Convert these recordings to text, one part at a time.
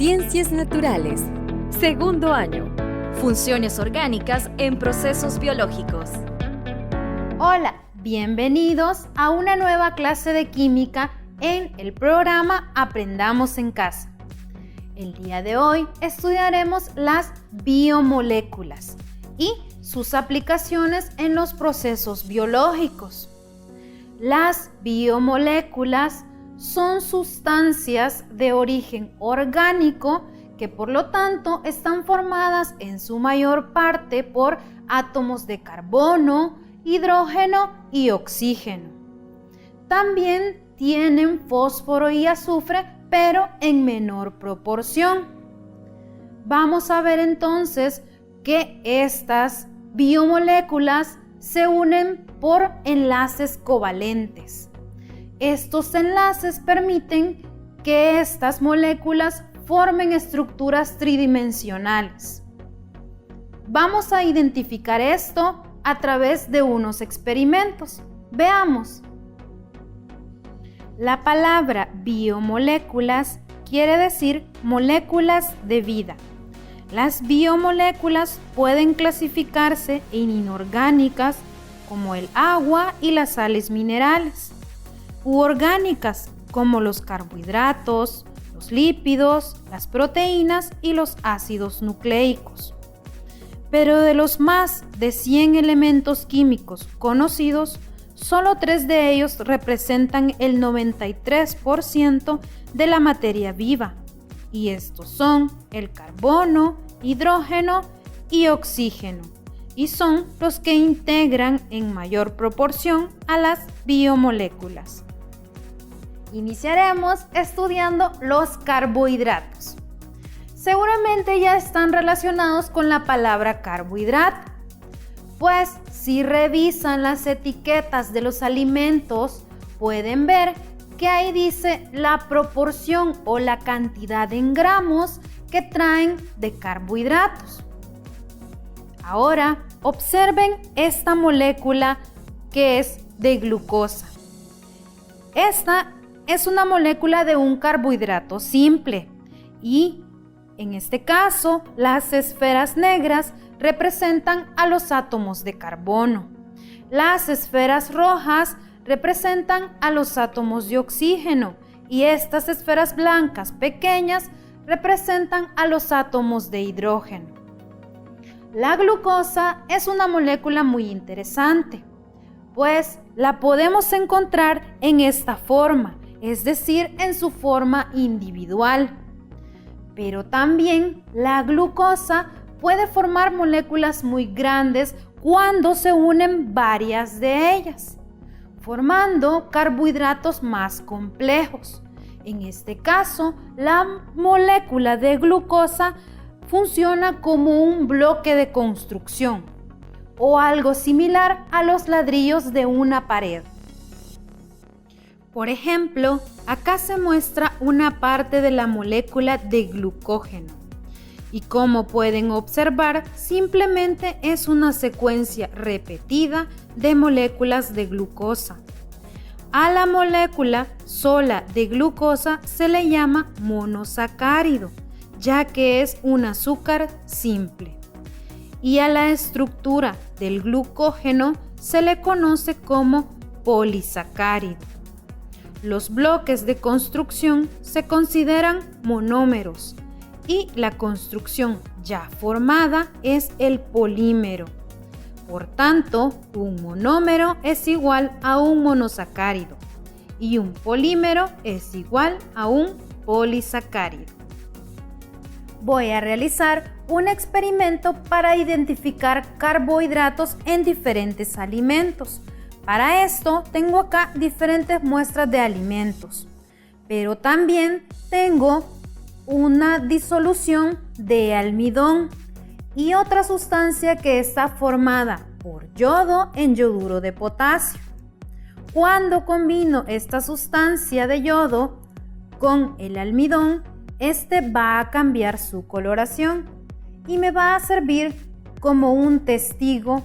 Ciencias Naturales. Segundo año. Funciones orgánicas en procesos biológicos. Hola, bienvenidos a una nueva clase de química en el programa Aprendamos en Casa. El día de hoy estudiaremos las biomoléculas y sus aplicaciones en los procesos biológicos. Las biomoléculas son sustancias de origen orgánico que por lo tanto están formadas en su mayor parte por átomos de carbono, hidrógeno y oxígeno. También tienen fósforo y azufre, pero en menor proporción. Vamos a ver entonces que estas biomoléculas se unen por enlaces covalentes. Estos enlaces permiten que estas moléculas formen estructuras tridimensionales. Vamos a identificar esto a través de unos experimentos. Veamos. La palabra biomoléculas quiere decir moléculas de vida. Las biomoléculas pueden clasificarse en inorgánicas como el agua y las sales minerales, u orgánicas como los carbohidratos, los lípidos, las proteínas y los ácidos nucleicos. Pero de los más de 100 elementos químicos conocidos, solo 3 de ellos representan el 93% de la materia viva, y estos son el carbono, hidrógeno y oxígeno, y son los que integran en mayor proporción a las biomoléculas. Iniciaremos estudiando los carbohidratos. Seguramente ya están relacionados con la palabra carbohidrato, pues si revisan las etiquetas de los alimentos, pueden ver que ahí dice la proporción o la cantidad en gramos que traen de carbohidratos. Ahora, observen esta molécula que es de glucosa. Esta es una molécula de un carbohidrato simple y, en este caso, las esferas negras representan a los átomos de carbono. Las esferas rojas representan a los átomos de oxígeno y estas esferas blancas pequeñas representan a los átomos de hidrógeno. La glucosa es una molécula muy interesante, pues la podemos encontrar en esta forma, es decir, en su forma individual. Pero también la glucosa puede formar moléculas muy grandes cuando se unen varias de ellas, formando carbohidratos más complejos. En este caso, la molécula de glucosa funciona como un bloque de construcción o algo similar a los ladrillos de una pared. Por ejemplo, acá se muestra una parte de la molécula de glucógeno y como pueden observar, simplemente es una secuencia repetida de moléculas de glucosa. A la molécula sola de glucosa se le llama monosacárido, ya que es un azúcar simple. Y a la estructura del glucógeno se le conoce como polisacárido. Los bloques de construcción se consideran monómeros y la construcción ya formada es el polímero. Por tanto, un monómero es igual a un monosacárido y un polímero es igual a un polisacárido. Voy a realizar un experimento para identificar carbohidratos en diferentes alimentos. Para esto tengo acá diferentes muestras de alimentos, pero también tengo una disolución de almidón y otra sustancia que está formada por yodo en yoduro de potasio. Cuando combino esta sustancia de yodo con el almidón, este va a cambiar su coloración y me va a servir como un testigo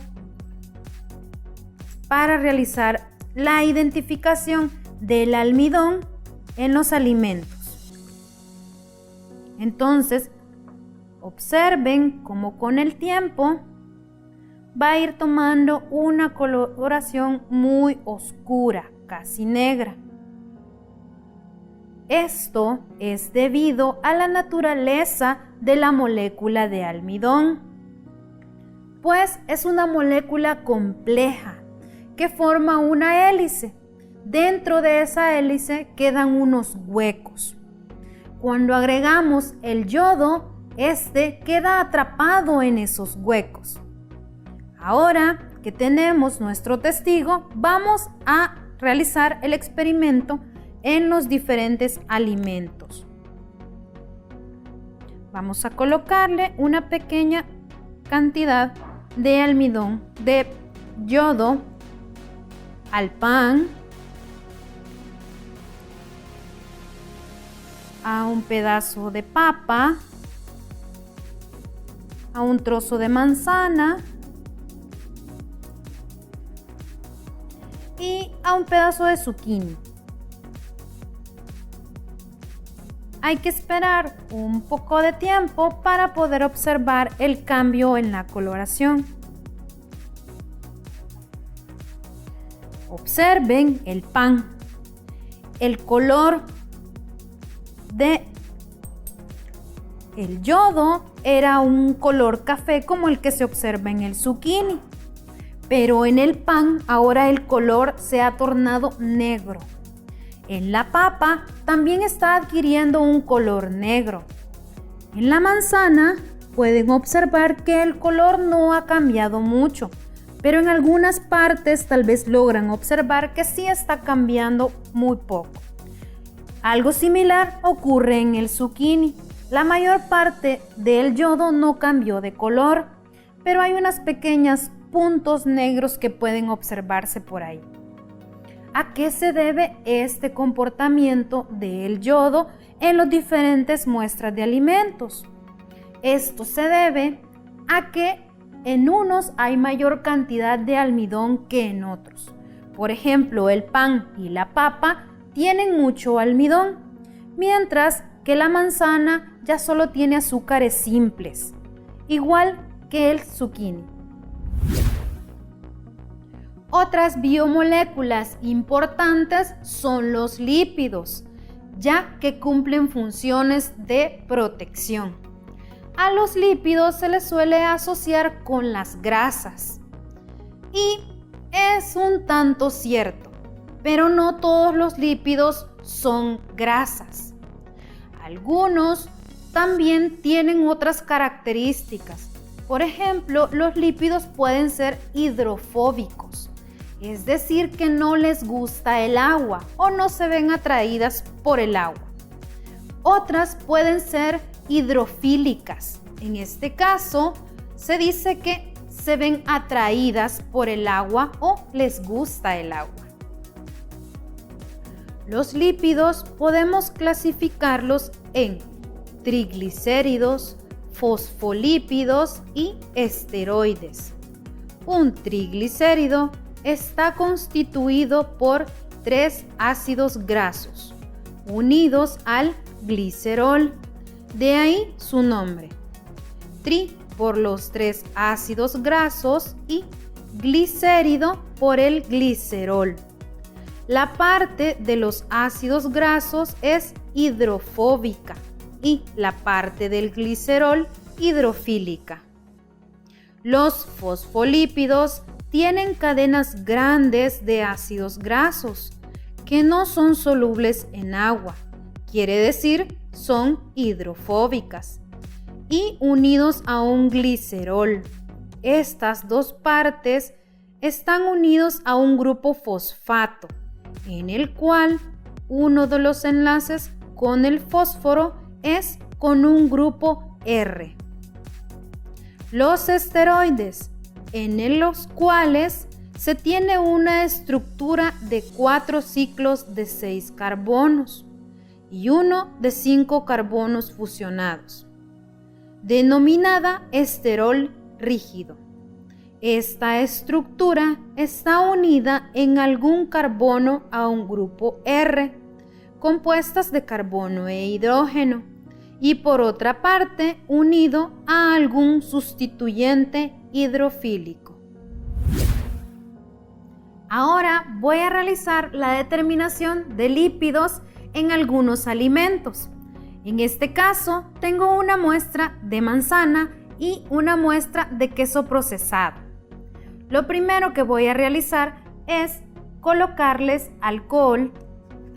para realizar la identificación del almidón en los alimentos. Entonces, observen cómo con el tiempo va a ir tomando una coloración muy oscura, casi negra. Esto es debido a la naturaleza de la molécula de almidón, pues es una molécula compleja que forma una hélice. Dentro de esa hélice quedan unos huecos. Cuando agregamos el yodo, este queda atrapado en esos huecos. Ahora que tenemos nuestro testigo, vamos a realizar el experimento en los diferentes alimentos. Vamos a colocarle una pequeña cantidad de almidón, de yodo, al pan, a un pedazo de papa, a un trozo de manzana y a un pedazo de zucchini. Hay que esperar un poco de tiempo para poder observar el cambio en la coloración. Observen el pan. El color de el yodo era un color café como el que se observa en el zucchini, pero en el pan ahora el color se ha tornado negro. En la papa también está adquiriendo un color negro. En la manzana pueden observar que el color no ha cambiado mucho, pero en algunas partes tal vez logran observar que sí está cambiando muy poco. Algo similar ocurre en el zucchini. La mayor parte del yodo no cambió de color, pero hay unos pequeños puntos negros que pueden observarse por ahí. ¿A qué se debe este comportamiento del yodo en las diferentes muestras de alimentos? Esto se debe a que en unos hay mayor cantidad de almidón que en otros. Por ejemplo, el pan y la papa tienen mucho almidón, mientras que la manzana ya solo tiene azúcares simples, igual que el zucchini. Otras biomoléculas importantes son los lípidos, ya que cumplen funciones de protección. A los lípidos se les suele asociar con las grasas. Y es un tanto cierto, pero no todos los lípidos son grasas. Algunos también tienen otras características. Por ejemplo, los lípidos pueden ser hidrofóbicos. Es decir, que no les gusta el agua o no se ven atraídas por el agua. Otras pueden ser hidrofílicas. En este caso, se dice que se ven atraídas por el agua o les gusta el agua. Los lípidos podemos clasificarlos en triglicéridos, fosfolípidos y esteroides. Un triglicérido está constituido por 3 ácidos grasos unidos al glicerol, de ahí su nombre. Tri por los 3 ácidos grasos y glicérido por el glicerol. La parte de los ácidos grasos es hidrofóbica y la parte del glicerol hidrofílica. Los fosfolípidos tienen cadenas grandes de ácidos grasos que no son solubles en agua, quiere decir son hidrofóbicas, y unidos a un glicerol. Estas dos partes están unidos a un grupo fosfato, en el cual uno de los enlaces con el fósforo es con un grupo R. Los esteroides, en los cuales se tiene una estructura de 4 ciclos de 6 carbonos y uno de 5 carbonos fusionados, denominada esterol rígido. Esta estructura está unida en algún carbono a un grupo R, compuestas de carbono e hidrógeno, y por otra parte unido a algún sustituyente hidrofílico. Ahora voy a realizar la determinación de lípidos en algunos alimentos. En este caso tengo una muestra de manzana y una muestra de queso procesado. Lo primero que voy a realizar es colocarles alcohol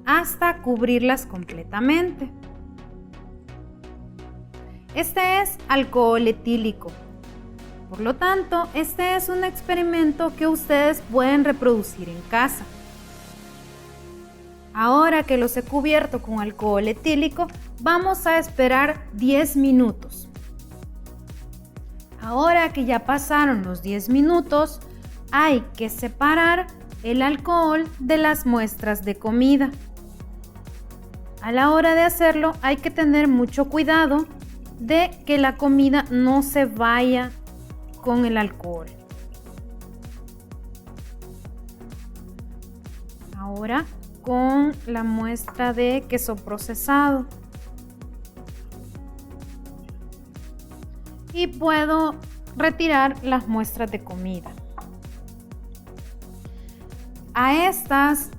hasta cubrirlas completamente. Este es alcohol etílico. Por lo tanto, este es un experimento que ustedes pueden reproducir en casa. Ahora que los he cubierto con alcohol etílico, vamos a esperar 10 minutos. Ahora que ya pasaron los 10 minutos, hay que separar el alcohol de las muestras de comida. A la hora de hacerlo hay que tener mucho cuidado de que la comida no se vaya con el alcohol. Ahora con la muestra de queso procesado. Y puedo retirar las muestras de comida. A estas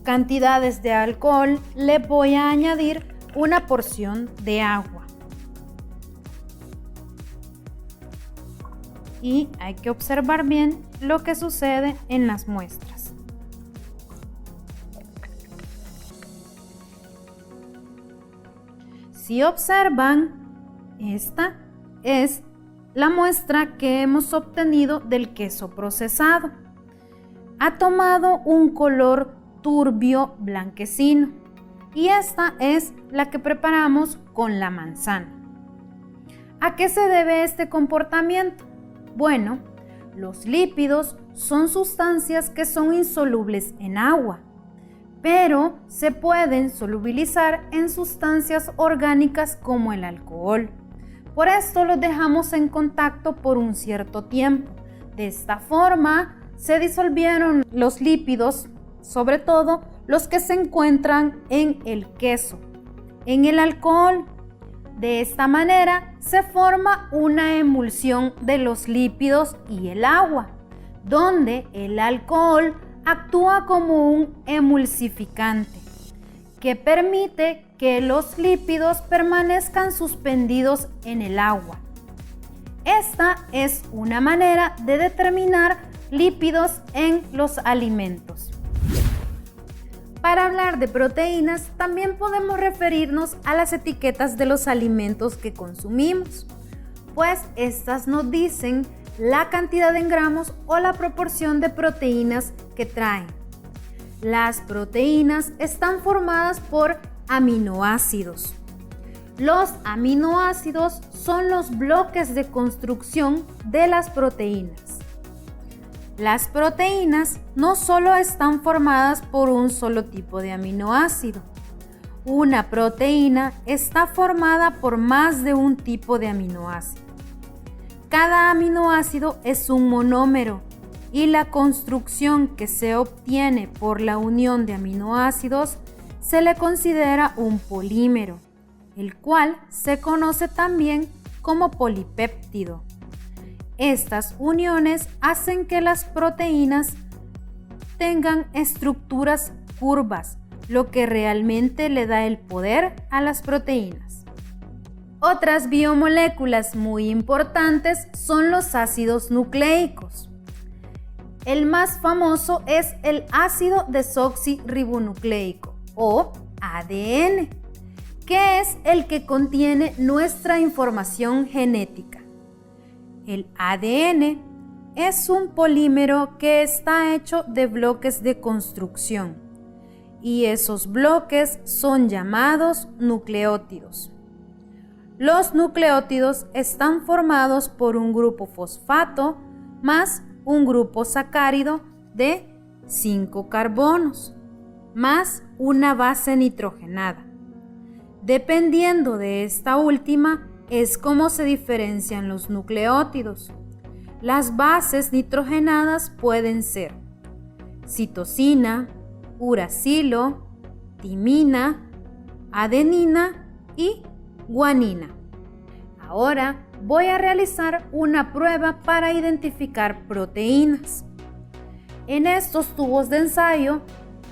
cantidades de alcohol le voy a añadir una porción de agua. Y hay que observar bien lo que sucede en las muestras. Si observan, esta es la muestra que hemos obtenido del queso procesado. Ha tomado un color turbio blanquecino y esta es la que preparamos con la manzana. ¿A qué se debe este comportamiento? Bueno, los lípidos son sustancias que son insolubles en agua, pero se pueden solubilizar en sustancias orgánicas como el alcohol. Por esto los dejamos en contacto por un cierto tiempo. De esta forma se disolvieron los lípidos, sobre todo los que se encuentran en el queso, en el alcohol. De esta manera se forma una emulsión de los lípidos y el agua, donde el alcohol actúa como un emulsificante que permite que los lípidos permanezcan suspendidos en el agua. Esta es una manera de determinar lípidos en los alimentos. Para hablar de proteínas, también podemos referirnos a las etiquetas de los alimentos que consumimos, pues estas nos dicen la cantidad en gramos o la proporción de proteínas que traen. Las proteínas están formadas por aminoácidos. Los aminoácidos son los bloques de construcción de las proteínas. Las proteínas no solo están formadas por un solo tipo de aminoácido. Una proteína está formada por más de un tipo de aminoácido. Cada aminoácido es un monómero y la construcción que se obtiene por la unión de aminoácidos se le considera un polímero, el cual se conoce también como polipéptido. Estas uniones hacen que las proteínas tengan estructuras curvas, lo que realmente le da el poder a las proteínas. Otras biomoléculas muy importantes son los ácidos nucleicos. El más famoso es el ácido desoxirribonucleico o ADN, que es el que contiene nuestra información genética. El ADN es un polímero que está hecho de bloques de construcción y esos bloques son llamados nucleótidos. Los nucleótidos están formados por un grupo fosfato más un grupo sacárido de 5 carbonos más una base nitrogenada. Dependiendo de esta última es como se diferencian los nucleótidos. Las bases nitrogenadas pueden ser citosina, uracilo, timina, adenina y guanina. Ahora voy a realizar una prueba para identificar proteínas. En estos tubos de ensayo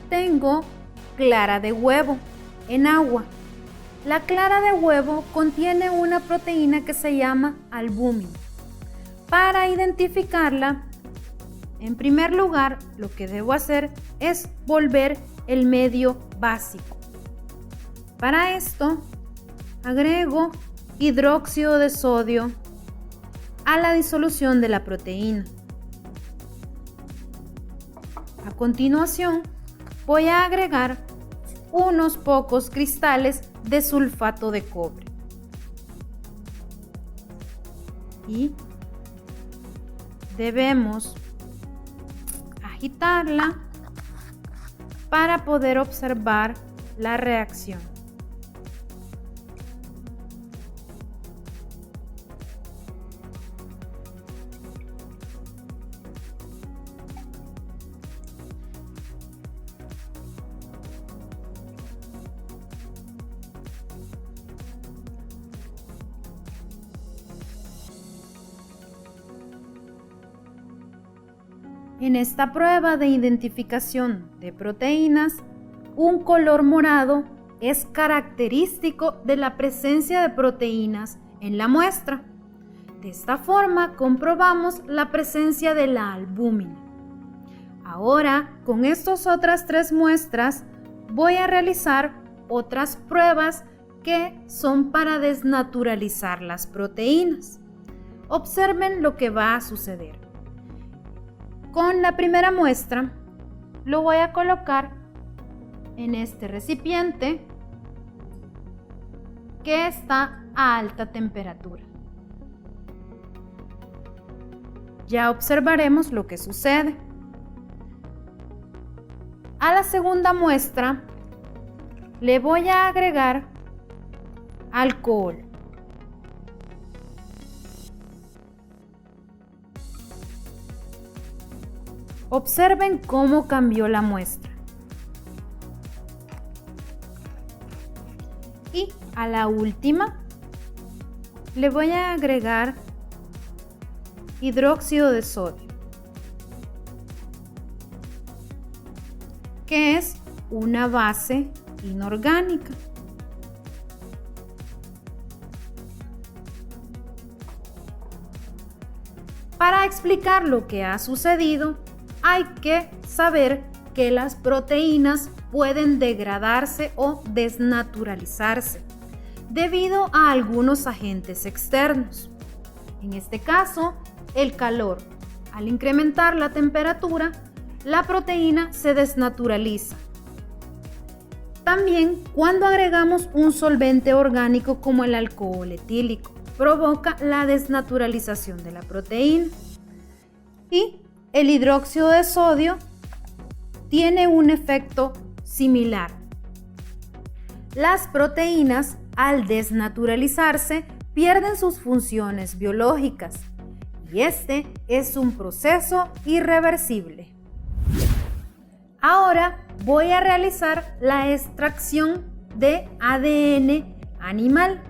tengo clara de huevo en agua. La clara de huevo contiene una proteína que se llama albúmina. Para identificarla, en primer lugar, lo que debo hacer es volver el medio básico. Para esto, agrego hidróxido de sodio a la disolución de la proteína. A continuación, voy a agregar unos pocos cristales de sulfato de cobre. Y debemos agitarla para poder observar la reacción. En esta prueba de identificación de proteínas, un color morado es característico de la presencia de proteínas en la muestra. De esta forma comprobamos la presencia de la albúmina. Ahora, con estas otras 3 muestras, voy a realizar otras pruebas que son para desnaturalizar las proteínas. Observen lo que va a suceder. Con la primera muestra, lo voy a colocar en este recipiente que está a alta temperatura. Ya observaremos lo que sucede. A la segunda muestra le voy a agregar alcohol. Observen cómo cambió la muestra. Y a la última le voy a agregar hidróxido de sodio, que es una base inorgánica. Para explicar lo que ha sucedido, hay que saber que las proteínas pueden degradarse o desnaturalizarse debido a algunos agentes externos. En este caso, el calor. Al incrementar la temperatura, la proteína se desnaturaliza. También cuando agregamos un solvente orgánico como el alcohol etílico, provoca la desnaturalización de la proteína. Y el hidróxido de sodio tiene un efecto similar. Las proteínas, al desnaturalizarse, pierden sus funciones biológicas y este es un proceso irreversible. Ahora voy a realizar la extracción de ADN animal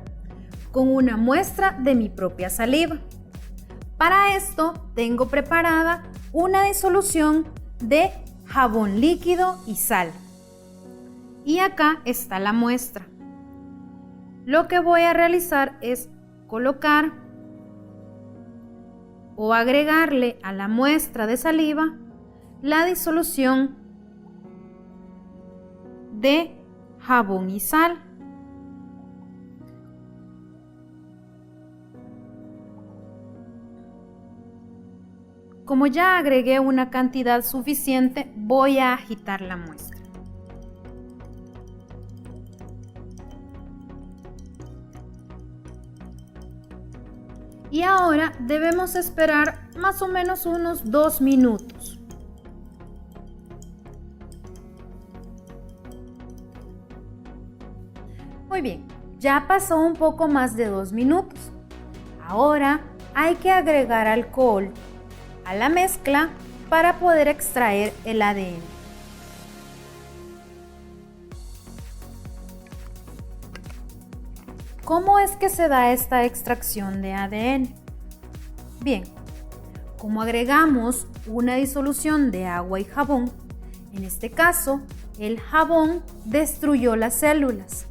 con una muestra de mi propia saliva. Para esto tengo preparada una disolución de jabón líquido y sal. Y acá está la muestra. Lo que voy a realizar es colocar o agregarle a la muestra de saliva la disolución de jabón y sal. Como ya agregué una cantidad suficiente, voy a agitar la muestra. Y ahora debemos esperar más o menos unos 2 minutos. Muy bien, ya pasó un poco más de 2 minutos. Ahora hay que agregar alcohol a la mezcla para poder extraer el ADN. ¿Cómo es que se da esta extracción de ADN? Bien, como agregamos una disolución de agua y jabón, en este caso, el jabón destruyó las células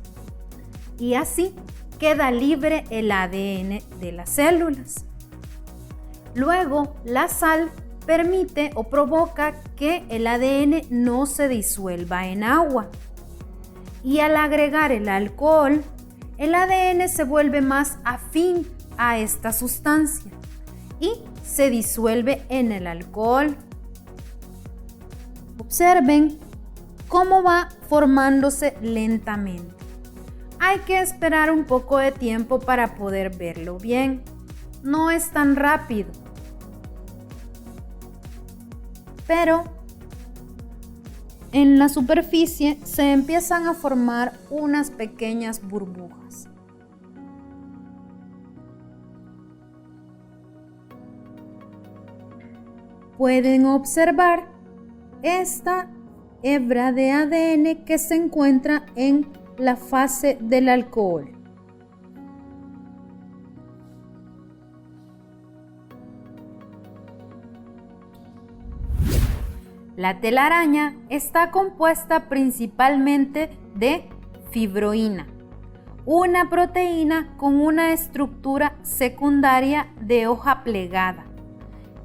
y así queda libre el ADN de las células. Luego, la sal permite o provoca que el ADN no se disuelva en agua. Y al agregar el alcohol, el ADN se vuelve más afín a esta sustancia y se disuelve en el alcohol. Observen cómo va formándose lentamente. Hay que esperar un poco de tiempo para poder verlo bien. No es tan rápido. Pero en la superficie se empiezan a formar unas pequeñas burbujas. Pueden observar esta hebra de ADN que se encuentra en la fase del alcohol. La telaraña está compuesta principalmente de fibroína, una proteína con una estructura secundaria de hoja plegada.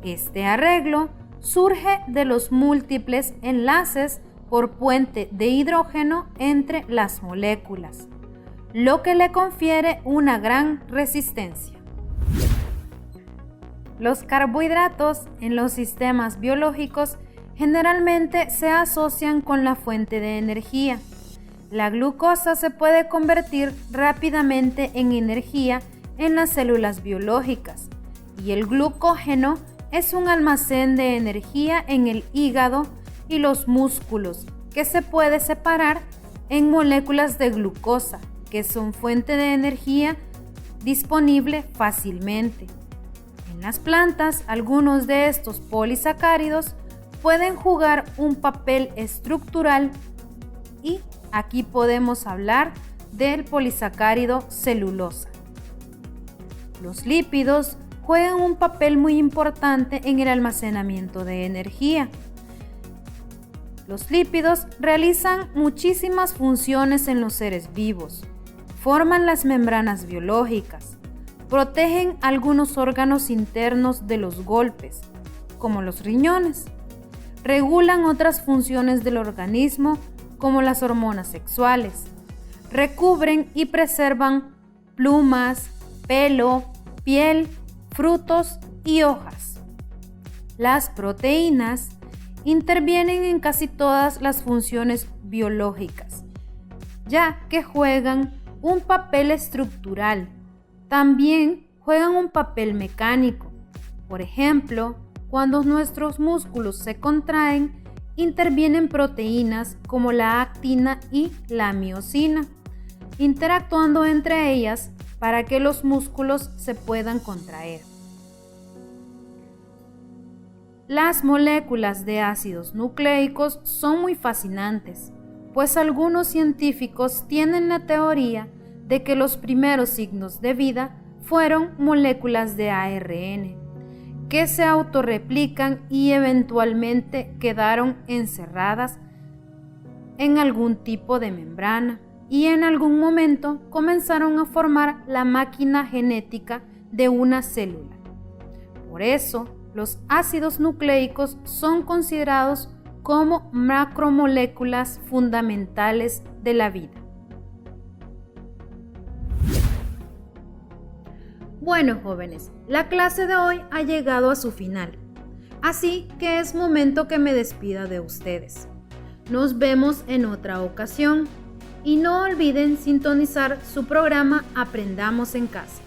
Este arreglo surge de los múltiples enlaces por puente de hidrógeno entre las moléculas, lo que le confiere una gran resistencia. Los carbohidratos en los sistemas biológicos generalmente se asocian con la fuente de energía. La glucosa se puede convertir rápidamente en energía en las células biológicas y el glucógeno es un almacén de energía en el hígado y los músculos que se puede separar en moléculas de glucosa, que son fuente de energía disponible fácilmente. En las plantas, algunos de estos polisacáridos pueden jugar un papel estructural y aquí podemos hablar del polisacárido celulosa. Los lípidos juegan un papel muy importante en el almacenamiento de energía. Los lípidos realizan muchísimas funciones en los seres vivos. Forman las membranas biológicas, protegen algunos órganos internos de los golpes, como los riñones. Regulan otras funciones del organismo, como las hormonas sexuales. Recubren y preservan plumas, pelo, piel, frutos y hojas. Las proteínas intervienen en casi todas las funciones biológicas, ya que juegan un papel estructural. También juegan un papel mecánico. Por ejemplo, cuando nuestros músculos se contraen, intervienen proteínas como la actina y la miosina, interactuando entre ellas para que los músculos se puedan contraer. Las moléculas de ácidos nucleicos son muy fascinantes, pues algunos científicos tienen la teoría de que los primeros signos de vida fueron moléculas de ARN, que se autorreplican y eventualmente quedaron encerradas en algún tipo de membrana y en algún momento comenzaron a formar la máquina genética de una célula. Por eso, los ácidos nucleicos son considerados como macromoléculas fundamentales de la vida. Bueno, jóvenes, la clase de hoy ha llegado a su final, así que es momento que me despida de ustedes. Nos vemos en otra ocasión y no olviden sintonizar su programa Aprendamos en Casa.